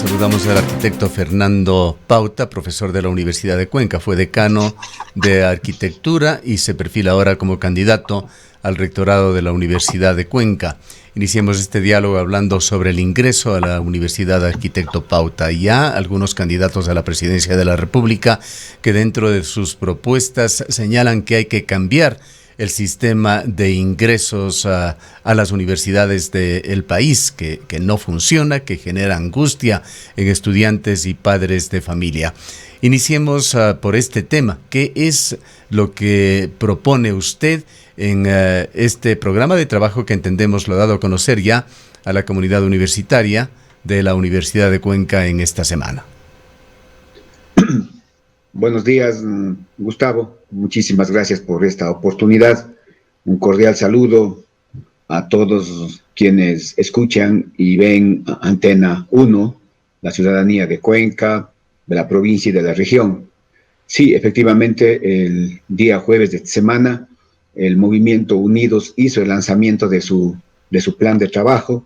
Saludamos al arquitecto Fernando Pauta, profesor de la Universidad de Cuenca. Fue decano de arquitectura y se perfila ahora como candidato al rectorado de la Universidad de Cuenca. Iniciemos este diálogo hablando sobre el ingreso a la Universidad Arquitecto Pauta. Ya algunos candidatos a la presidencia de la República que dentro de sus propuestas señalan que hay que cambiar el sistema de ingresos a las universidades del país, que no funciona, que genera angustia en estudiantes y padres de familia. Iniciemos por este tema. ¿Qué es lo que propone usted en este programa de trabajo que entendemos lo ha dado a conocer ya a la comunidad universitaria de la Universidad de Cuenca en esta semana? Buenos días, Gustavo. Muchísimas gracias por esta oportunidad. Un cordial saludo a todos quienes escuchan y ven Antena 1, la ciudadanía de Cuenca, de la provincia y de la región. Sí, efectivamente, el día jueves de esta semana, el Movimiento Unidos hizo el lanzamiento de su plan de trabajo,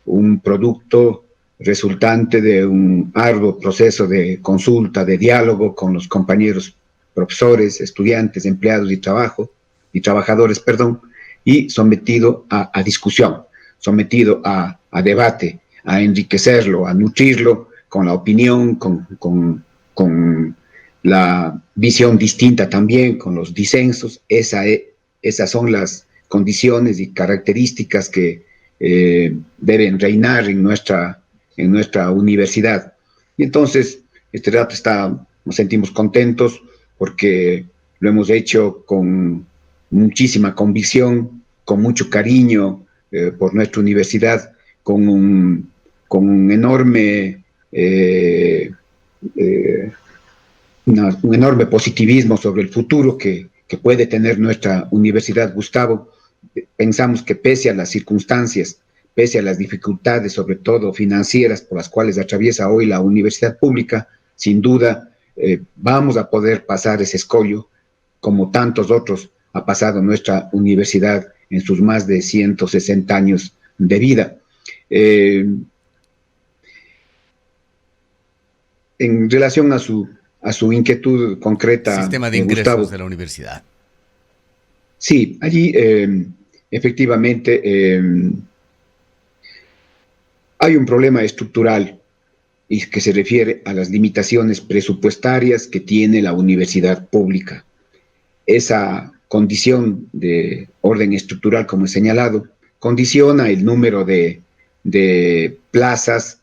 un producto resultante de un arduo proceso de consulta, de diálogo con los compañeros profesores, estudiantes, empleados y trabajadores, y sometido a discusión, sometido a debate, a enriquecerlo, a nutrirlo con la opinión, con la visión distinta también, con los disensos. Esas son las condiciones y características que deben reinar en nuestra universidad. Y entonces, este rato nos sentimos contentos porque lo hemos hecho con muchísima convicción, con mucho cariño por nuestra universidad, con un enorme un enorme positivismo sobre el futuro que puede tener nuestra universidad, Gustavo. Pensamos que pese a las circunstancias, pese a las dificultades, sobre todo financieras, por las cuales atraviesa hoy la universidad pública, sin duda vamos a poder pasar ese escollo, como tantos otros ha pasado nuestra universidad en sus más de 160 años de vida. En relación a su inquietud concreta, sistema de ingresos, Gustavo, de la universidad. Sí, allí efectivamente hay un problema estructural y que se refiere a las limitaciones presupuestarias que tiene la universidad pública. Esa condición de orden estructural, como he señalado, condiciona el número de plazas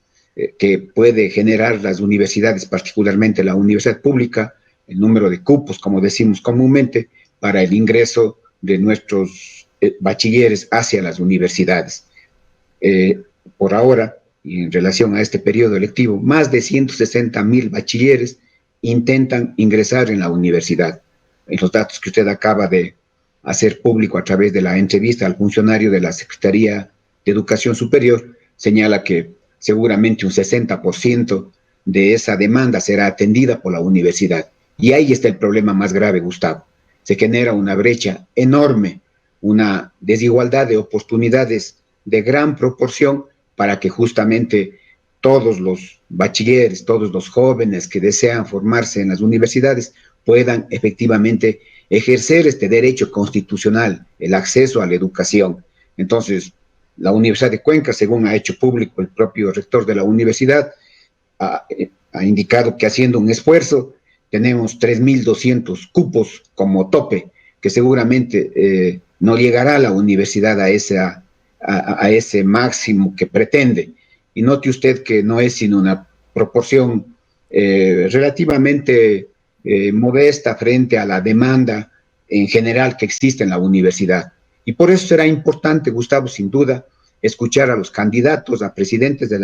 que puede generar las universidades, particularmente la universidad pública, el número de cupos, como decimos comúnmente, para el ingreso de nuestros bachilleres hacia las universidades. Por ahora, y en relación a este periodo electivo, más de 160,000 bachilleres intentan ingresar en la universidad. En los datos que usted acaba de hacer público a través de la entrevista al funcionario de la Secretaría de Educación Superior, señala que seguramente un 60% de esa demanda será atendida por la universidad. Y ahí está el problema más grave, Gustavo. Se genera una brecha enorme, una desigualdad de oportunidades de gran proporción para que justamente todos los bachilleres, todos los jóvenes que desean formarse en las universidades puedan efectivamente ejercer este derecho constitucional, el acceso a la educación. Entonces, la Universidad de Cuenca, según ha hecho público el propio rector de la universidad, ha indicado que haciendo un esfuerzo tenemos 3,200 cupos como tope, que seguramente no llegará la universidad a ese máximo que pretende. Y note usted que no es sino una proporción relativamente modesta frente a la demanda en general que existe en la universidad. Y por eso será importante, Gustavo, sin duda, escuchar a los candidatos a presidentes a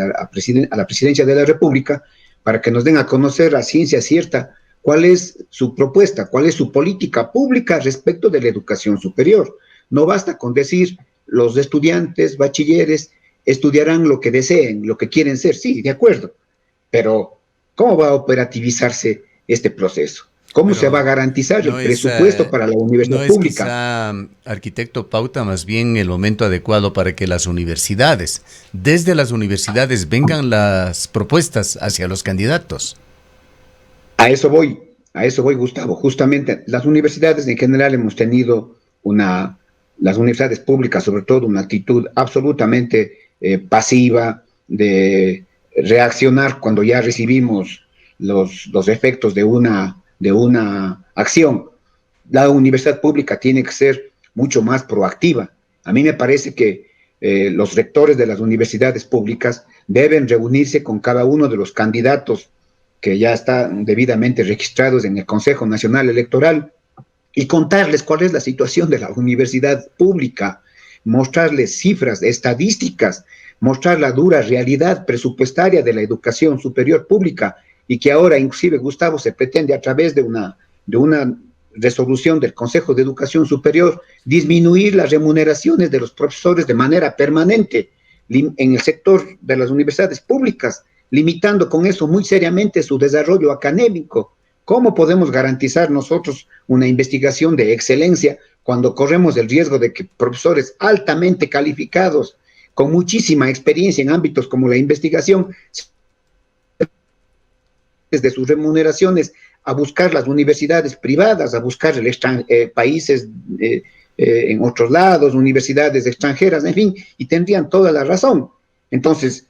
la presidencia de la República para que nos den a conocer a ciencia cierta cuál es su propuesta, cuál es su política pública respecto de la educación superior. No basta con decir los estudiantes, bachilleres, estudiarán lo que deseen, lo que quieren ser, sí, de acuerdo, pero ¿cómo va a operativizarse este proceso? ¿Cómo se va a Pero garantizar el no es, presupuesto para la no universidad es pública? quizá, arquitecto Pauta, más bien el momento adecuado para que las universidades, desde las universidades, vengan las propuestas hacia los candidatos. A eso voy, a eso voy, Gustavo. Justamente las universidades en general hemos tenido las universidades públicas sobre todo, una actitud absolutamente pasiva de reaccionar cuando ya recibimos los efectos de una acción. La universidad pública tiene que ser mucho más proactiva. A mí me parece que los rectores de las universidades públicas deben reunirse con cada uno de los candidatos que ya están debidamente registrados en el Consejo Nacional Electoral y contarles cuál es la situación de la universidad pública, mostrarles cifras, estadísticas, mostrar la dura realidad presupuestaria de la educación superior pública y que ahora inclusive, Gustavo, se pretende a través de una resolución del Consejo de Educación Superior disminuir las remuneraciones de los profesores de manera permanente en el sector de las universidades públicas, limitando con eso muy seriamente su desarrollo académico. ¿Cómo podemos garantizar nosotros una investigación de excelencia cuando corremos el riesgo de que profesores altamente calificados, con muchísima experiencia en ámbitos como la investigación, desde sus remuneraciones a buscar las universidades privadas, a buscar países en otros lados, universidades extranjeras, en fin, y tendrían toda la razón? Entonces,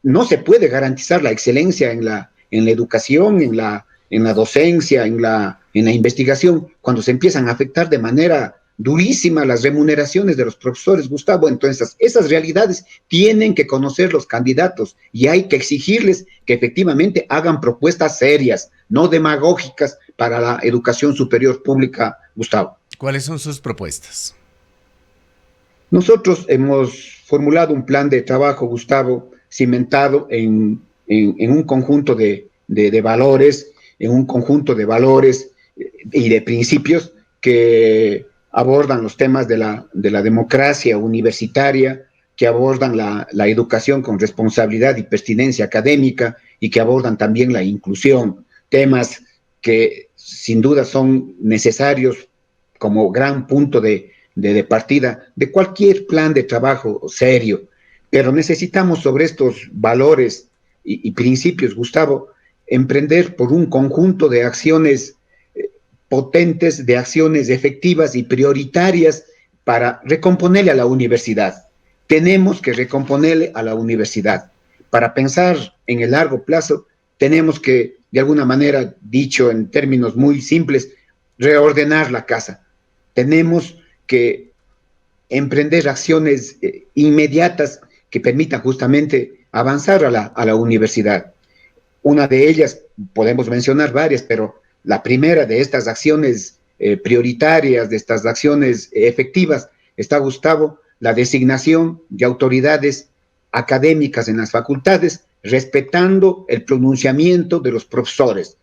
no se puede garantizar la excelencia en la educación, en la docencia, en la investigación, cuando se empiezan a afectar de manera durísima las remuneraciones de los profesores, Gustavo. Entonces, esas realidades tienen que conocer los candidatos y hay que exigirles que efectivamente hagan propuestas serias, no demagógicas para la educación superior pública, Gustavo. ¿Cuáles son sus propuestas? Nosotros hemos formulado un plan de trabajo, Gustavo, cimentado en un conjunto de valores, en un conjunto de valores y de principios que abordan los temas de la democracia universitaria, que abordan la educación con responsabilidad y pertinencia académica y que abordan también la inclusión, temas que sin duda son necesarios como gran punto de partida de cualquier plan de trabajo serio. Pero necesitamos sobre estos valores y principios, Gustavo, emprender por un conjunto de acciones potentes, de acciones efectivas y prioritarias para recomponerle a la universidad. Tenemos que recomponerle a la universidad. Para pensar en el largo plazo, tenemos que, de alguna manera, dicho en términos muy simples, reordenar la casa. Tenemos que emprender acciones inmediatas que permitan justamente avanzar a la universidad. Una de ellas, podemos mencionar varias, pero la primera de estas acciones prioritarias, de estas acciones efectivas, está, Gustavo, la designación de autoridades académicas en las facultades, respetando el pronunciamiento de los profesores.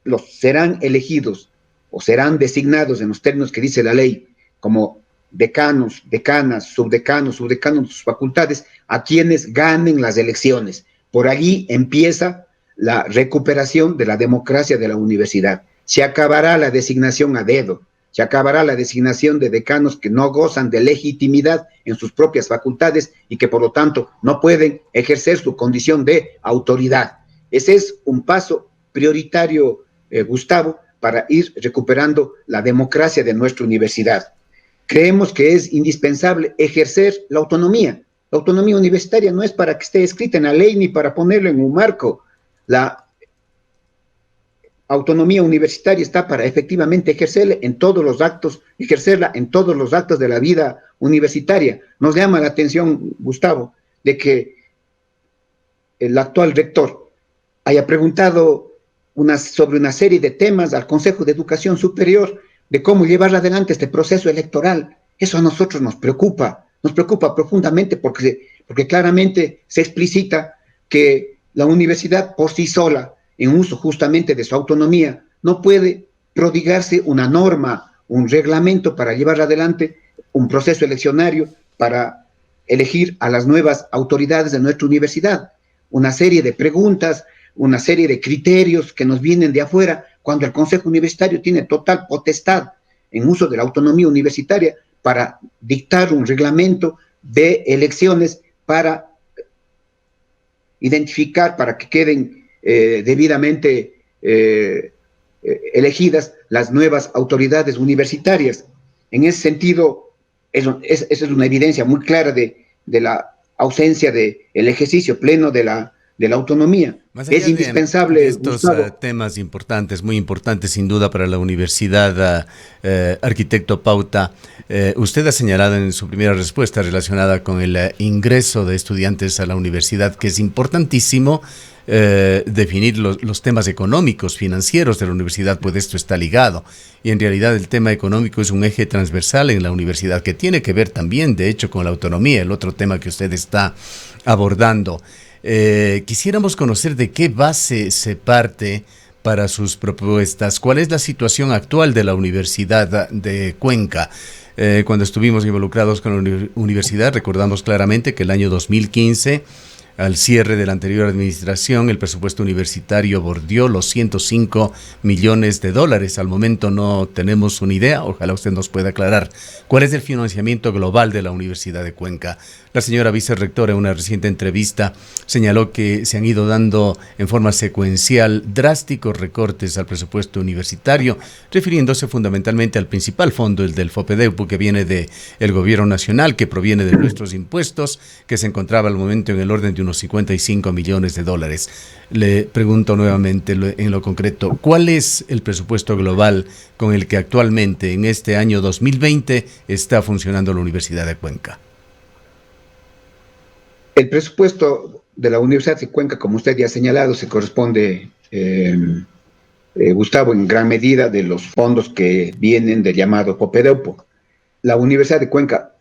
Los serán elegidos o serán designados en los términos que dice la ley como decanos, decanas, subdecanos de sus facultades, a quienes ganen las elecciones. Por allí empieza la recuperación de la democracia de la universidad. Se acabará la designación a dedo, se acabará la designación de decanos que no gozan de legitimidad en sus propias facultades y que por lo tanto no pueden ejercer su condición de autoridad. Ese es un paso prioritario, Gustavo, para ir recuperando la democracia de nuestra universidad. Creemos que es indispensable ejercer la autonomía. La autonomía universitaria no es para que esté escrita en la ley ni para ponerlo en un marco. La autonomía universitaria está para efectivamente ejercerla en todos los actos de la vida universitaria. Nos llama la atención, Gustavo, de que el actual rector haya preguntado sobre una serie de temas al Consejo de Educación Superior de cómo llevar adelante este proceso electoral. Eso a nosotros nos preocupa profundamente porque claramente se explicita que la universidad por sí sola, en uso justamente de su autonomía, no puede prodigarse una norma, un reglamento para llevar adelante un proceso eleccionario para elegir a las nuevas autoridades de nuestra universidad. Una serie de preguntas, una serie de criterios que nos vienen de afuera cuando el Consejo Universitario tiene total potestad en uso de la autonomía universitaria para dictar un reglamento de elecciones para identificar, para que queden debidamente elegidas las nuevas autoridades universitarias. En ese sentido, esa es una evidencia muy clara de la ausencia del ejercicio pleno de la autonomía. Más Es allá de indispensable, estos Gustavo. temas importantes, muy importantes sin duda para la universidad, arquitecto Pauta, usted ha señalado en su primera respuesta relacionada con el ingreso de estudiantes a la universidad que es importantísimo definir los temas económicos, financieros de la universidad, pues esto está ligado. Y en realidad el tema económico es un eje transversal en la universidad que tiene que ver también, de hecho, con la autonomía, el otro tema que usted está abordando. Quisiéramos conocer de qué base se parte para sus propuestas. ¿Cuál es la situación actual de la Universidad de Cuenca? Cuando estuvimos involucrados con la universidad, recordamos claramente que el año 2015, al cierre de la anterior administración, el presupuesto universitario bordeó los 105 millones de dólares. Al momento no tenemos una idea, ojalá usted nos pueda aclarar cuál es el financiamiento global de la Universidad de Cuenca. La señora vicerrectora en una reciente entrevista señaló que se han ido dando en forma secuencial drásticos recortes al presupuesto universitario, refiriéndose fundamentalmente al principal fondo, el del FOPEDEUPO, que viene del gobierno nacional, que proviene de nuestros impuestos, que se encontraba al momento en el orden de unos 55 millones de dólares. Le pregunto nuevamente en lo concreto, ¿cuál es el presupuesto global con el que actualmente en este año 2020 está funcionando la Universidad de Cuenca? El presupuesto de la Universidad de Cuenca, como usted ya ha señalado, se corresponde, Gustavo, en gran medida de los fondos que vienen del llamado FOPEDEUPO. La Universidad de Cuenca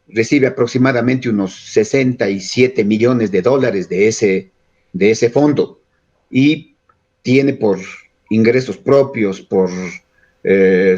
recibe aproximadamente unos 67 millones de dólares de ese fondo y tiene por ingresos propios, por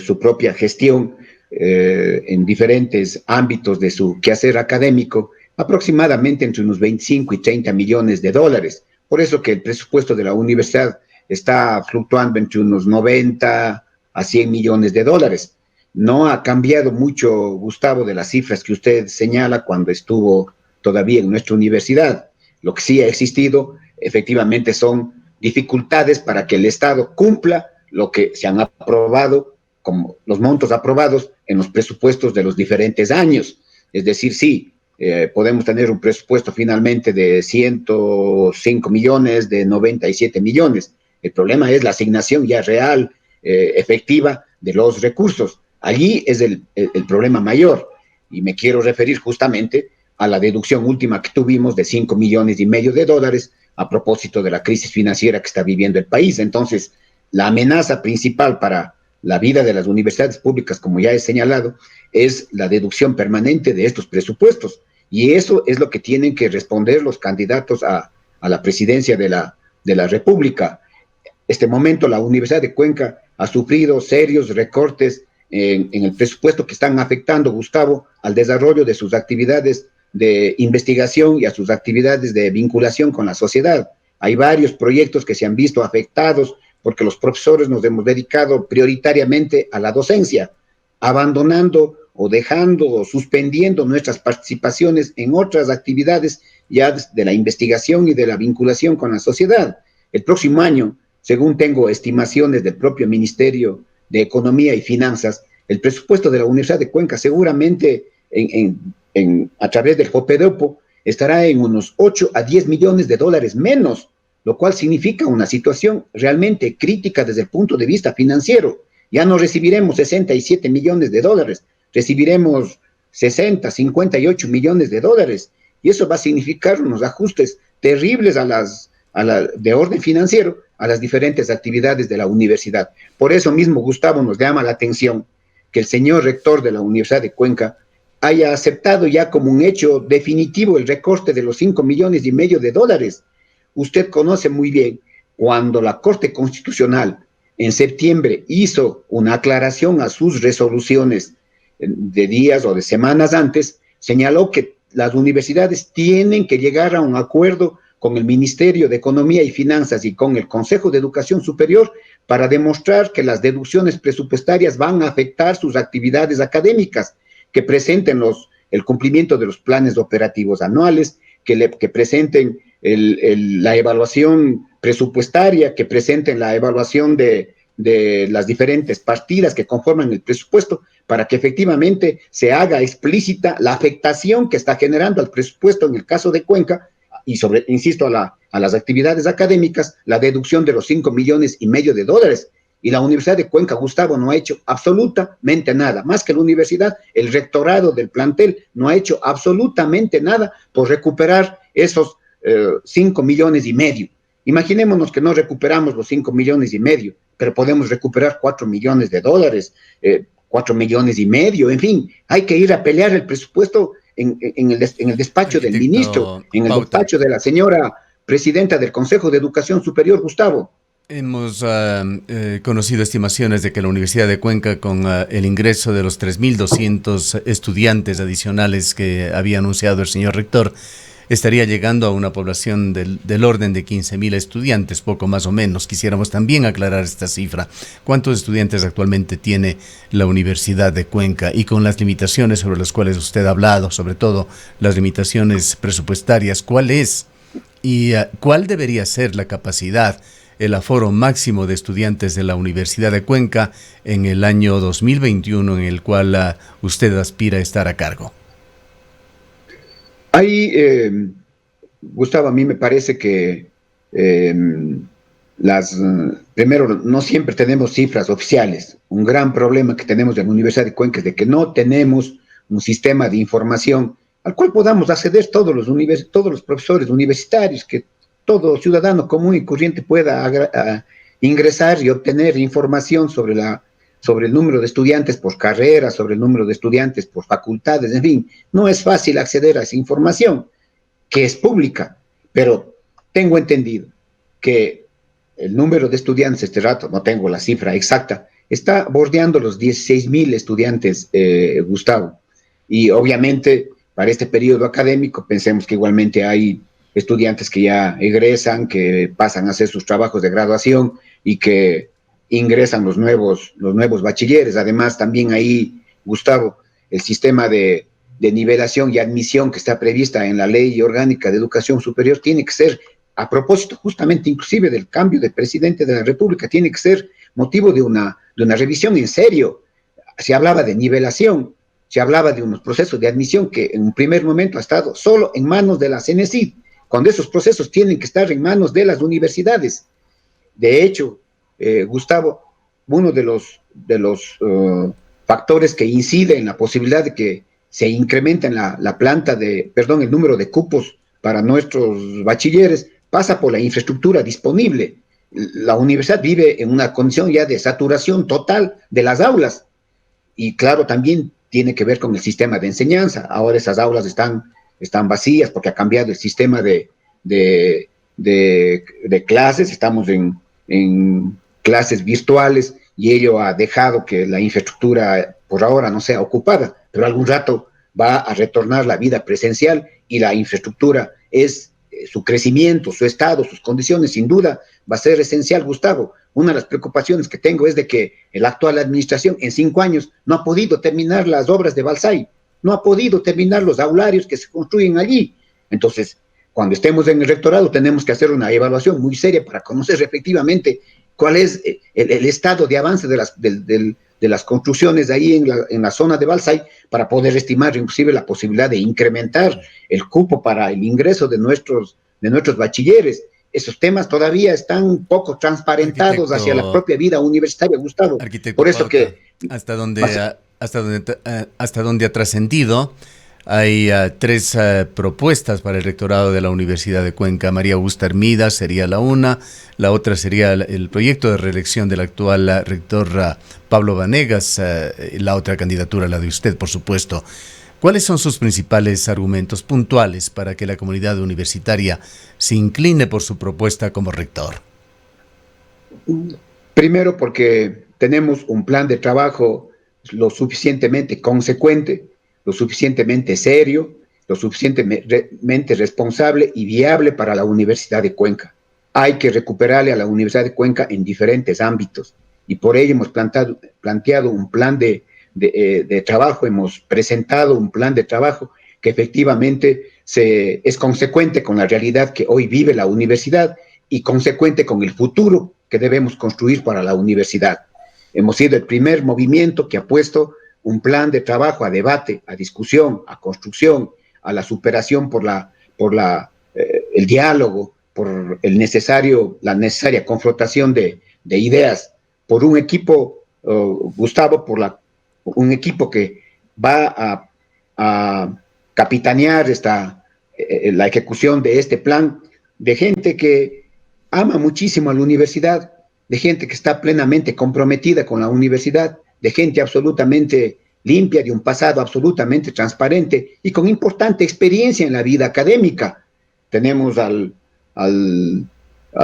su propia gestión en diferentes ámbitos de su quehacer académico, aproximadamente entre unos 25 y 30 millones de dólares. Por eso que el presupuesto de la universidad está fluctuando entre unos 90 a 100 millones de dólares. No ha cambiado mucho, Gustavo, de las cifras que usted señala cuando estuvo todavía en nuestra universidad. Lo que sí ha existido, efectivamente, son dificultades para que el Estado cumpla lo que se han aprobado, como los montos aprobados en los presupuestos de los diferentes años. Es decir, sí, podemos tener un presupuesto finalmente de 105 millones, de 97 millones. El problema es la asignación ya real, efectiva de los recursos. Allí es el problema mayor, y me quiero referir justamente a la deducción última que tuvimos de 5 millones y medio de dólares a propósito de la crisis financiera que está viviendo el país. Entonces, la amenaza principal para la vida de las universidades públicas, como ya he señalado, es la deducción permanente de estos presupuestos, y eso es lo que tienen que responder los candidatos a la presidencia de la República. Este momento la Universidad de Cuenca ha sufrido serios recortes en el presupuesto que están afectando, Gustavo, al desarrollo de sus actividades de investigación y a sus actividades de vinculación con la sociedad. Hay varios proyectos que se han visto afectados porque los profesores nos hemos dedicado prioritariamente a la docencia, abandonando o dejando o suspendiendo nuestras participaciones en otras actividades ya de la investigación y de la vinculación con la sociedad. El próximo año, según tengo estimaciones del propio Ministerio de Economía y Finanzas, el presupuesto de la Universidad de Cuenca seguramente a través del FOPEDEUPO estará en unos 8 a 10 millones de dólares menos, lo cual significa una situación realmente crítica desde el punto de vista financiero. Ya no recibiremos 67 millones de dólares, recibiremos 60, 58 millones de dólares, y eso va a significar unos ajustes terribles de orden financiero a las diferentes actividades de la universidad. Por eso mismo, Gustavo, nos llama la atención que el señor rector de la Universidad de Cuenca haya aceptado ya como un hecho definitivo el recorte de los 5 millones y medio de dólares. Usted conoce muy bien, cuando la Corte Constitucional en septiembre hizo una aclaración a sus resoluciones de días o de semanas antes, señaló que las universidades tienen que llegar a un acuerdo con el Ministerio de Economía y Finanzas y con el Consejo de Educación Superior para demostrar que las deducciones presupuestarias van a afectar sus actividades académicas, que presenten el cumplimiento de los planes operativos anuales, que presenten la evaluación presupuestaria, que presenten la evaluación de las diferentes partidas que conforman el presupuesto, para que efectivamente se haga explícita la afectación que está generando al presupuesto en el caso de Cuenca, y insisto, a las actividades académicas, la deducción de los $5,5 millones de dólares. Y la Universidad de Cuenca, Gustavo, no ha hecho absolutamente nada. Más que la universidad, el rectorado del plantel no ha hecho absolutamente nada por recuperar esos $5,5 millones. Imaginémonos que no recuperamos los $5,5 millones, pero podemos recuperar $4 millones, 4,5 millones. En fin, hay que ir a pelear el presupuesto en el despacho del ministro, en el despacho de la señora presidenta del Consejo de Educación Superior, Gustavo. Hemos conocido estimaciones de que la Universidad de Cuenca, con el ingreso de los 3.200 estudiantes adicionales que había anunciado el señor rector, estaría llegando a una población del orden de 15.000 estudiantes, poco más o menos. Quisiéramos también aclarar esta cifra. ¿Cuántos estudiantes actualmente tiene la Universidad de Cuenca? Y con las limitaciones sobre las cuales usted ha hablado, sobre todo las limitaciones presupuestarias, ¿cuál es y cuál debería ser la capacidad, el aforo máximo de estudiantes de la Universidad de Cuenca en el año 2021 en el cual usted aspira a estar a cargo? Ahí, Gustavo, a mí me parece que primero, no siempre tenemos cifras oficiales. Un gran problema que tenemos en la Universidad de Cuenca es de que no tenemos un sistema de información al cual podamos acceder todos los profesores universitarios, que todo ciudadano común y corriente pueda ingresar y obtener información sobre el número de estudiantes por carrera, sobre el número de estudiantes por facultades, en fin. No es fácil acceder a esa información, que es pública, pero tengo entendido que el número de estudiantes, este rato no tengo la cifra exacta, está bordeando los 16,000 estudiantes, Gustavo. Y obviamente, para este periodo académico, pensemos que igualmente hay estudiantes que ya egresan, que pasan a hacer sus trabajos de graduación y que ingresan los nuevos bachilleres. Además, también ahí, Gustavo, el sistema de nivelación y admisión que está prevista en la Ley Orgánica de Educación Superior tiene que ser, a propósito justamente inclusive del cambio de presidente de la República, tiene que ser motivo de una revisión en serio. Se hablaba de nivelación, se hablaba de unos procesos de admisión que en un primer momento ha estado solo en manos de la CENESID, cuando esos procesos tienen que estar en manos de las universidades. De hecho, Gustavo, uno de los factores que incide en la posibilidad de que se incremente el número de cupos para nuestros bachilleres, pasa por la infraestructura disponible. La universidad vive en una condición ya de saturación total de las aulas, y claro, también tiene que ver con el sistema de enseñanza. Ahora esas aulas están vacías porque ha cambiado el sistema de clases. Estamos en clases virtuales y ello ha dejado que la infraestructura por ahora no sea ocupada, pero algún rato va a retornar la vida presencial y la infraestructura su crecimiento, su estado, sus condiciones, sin duda, va a ser esencial, Gustavo. Una de las preocupaciones que tengo es de que la actual administración en 5 años no ha podido terminar las obras de Balsay, no ha podido terminar los aularios que se construyen allí. Entonces, cuando estemos en el rectorado, tenemos que hacer una evaluación muy seria para conocer efectivamente cuál es el estado de avance de las construcciones de ahí en la zona de Balsay, para poder estimar inclusive la posibilidad de incrementar el cupo para el ingreso de nuestros bachilleres. Esos temas todavía están poco transparentados hacia la propia vida universitaria, Gustavo. Arquitecto Por eso Pauta, que hasta donde ha trascendido, hay 3 propuestas para el rectorado de la Universidad de Cuenca. María Augusta Hermida sería la una, la otra sería el proyecto de reelección del actual rector Pablo Vanegas, la otra candidatura, la de usted, por supuesto. ¿Cuáles son sus principales argumentos puntuales para que la comunidad universitaria se incline por su propuesta como rector? Primero, porque tenemos un plan de trabajo lo suficientemente consecuente, lo suficientemente serio, lo suficientemente responsable y viable para la Universidad de Cuenca. Hay que recuperarle a la Universidad de Cuenca en diferentes ámbitos y por ello hemos planteado un plan de trabajo, hemos presentado un plan de trabajo que efectivamente es consecuente con la realidad que hoy vive la universidad y consecuente con el futuro que debemos construir para la universidad. Hemos sido el primer movimiento que ha puesto un plan de trabajo a debate, a discusión, a construcción, a la superación por el diálogo, por la necesaria confrontación de ideas, por un equipo, Gustavo, un equipo que va a capitanear la ejecución de este plan, de gente que ama muchísimo a la universidad, de gente que está plenamente comprometida con la universidad, de gente absolutamente limpia, de un pasado absolutamente transparente y con importante experiencia en la vida académica. Tenemos al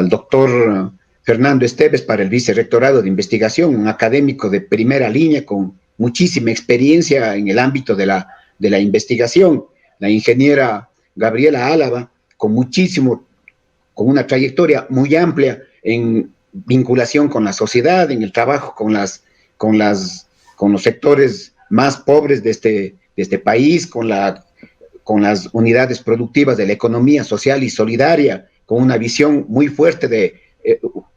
doctor Fernando Esteves para el vicerrectorado de investigación, un académico de primera línea con muchísima experiencia en el ámbito de la investigación, la ingeniera Gabriela Álava, con una trayectoria muy amplia en vinculación con la sociedad, en el trabajo con los sectores más pobres de este país, con las unidades productivas de la economía social y solidaria, con una visión muy fuerte de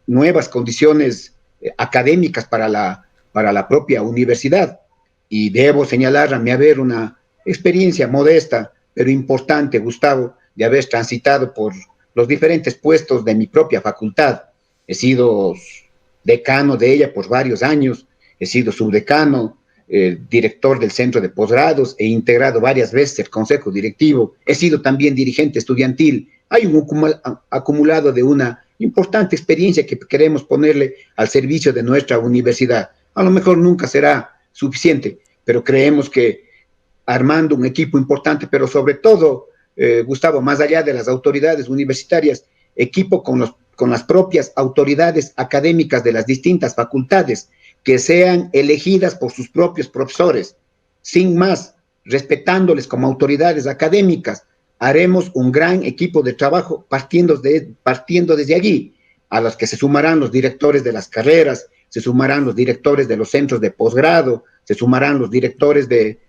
nuevas condiciones académicas para la propia universidad. Y debo señalar, a mi haber, una experiencia modesta, pero importante, Gustavo, de haber transitado por los diferentes puestos de mi propia facultad. He sido decano de ella por varios años, he sido subdecano, director del centro de posgrados, he integrado varias veces el consejo directivo, he sido también dirigente estudiantil. Hay un acumulado de una importante experiencia que queremos ponerle al servicio de nuestra universidad. A lo mejor nunca será suficiente, pero creemos que armando un equipo importante, pero sobre todo, Gustavo, más allá de las autoridades universitarias, equipo con las propias autoridades académicas de las distintas facultades, que sean elegidas por sus propios profesores, sin más, respetándoles como autoridades académicas, haremos un gran equipo de trabajo partiendo desde allí, a los que se sumarán los directores de las carreras, se sumarán los directores de los centros de posgrado, se sumarán los directores de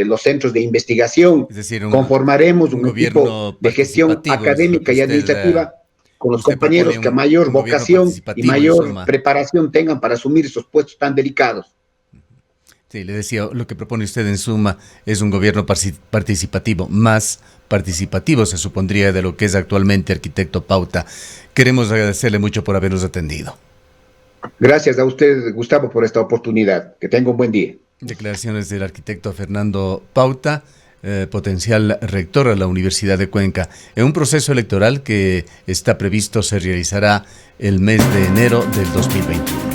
los centros de investigación. Es decir, conformaremos un equipo de gestión académica y administrativa con los compañeros que mayor vocación y mayor preparación tengan para asumir esos puestos tan delicados. Sí, le decía, lo que propone usted en suma es un gobierno participativo, más participativo se supondría de lo que es actualmente, arquitecto Pauta. Queremos agradecerle mucho por habernos atendido. Gracias a usted, Gustavo, por esta oportunidad. Que tenga un buen día. Declaraciones del arquitecto Fernando Pauta, potencial rector a la Universidad de Cuenca, en un proceso electoral que está previsto se realizará el mes de enero del 2021.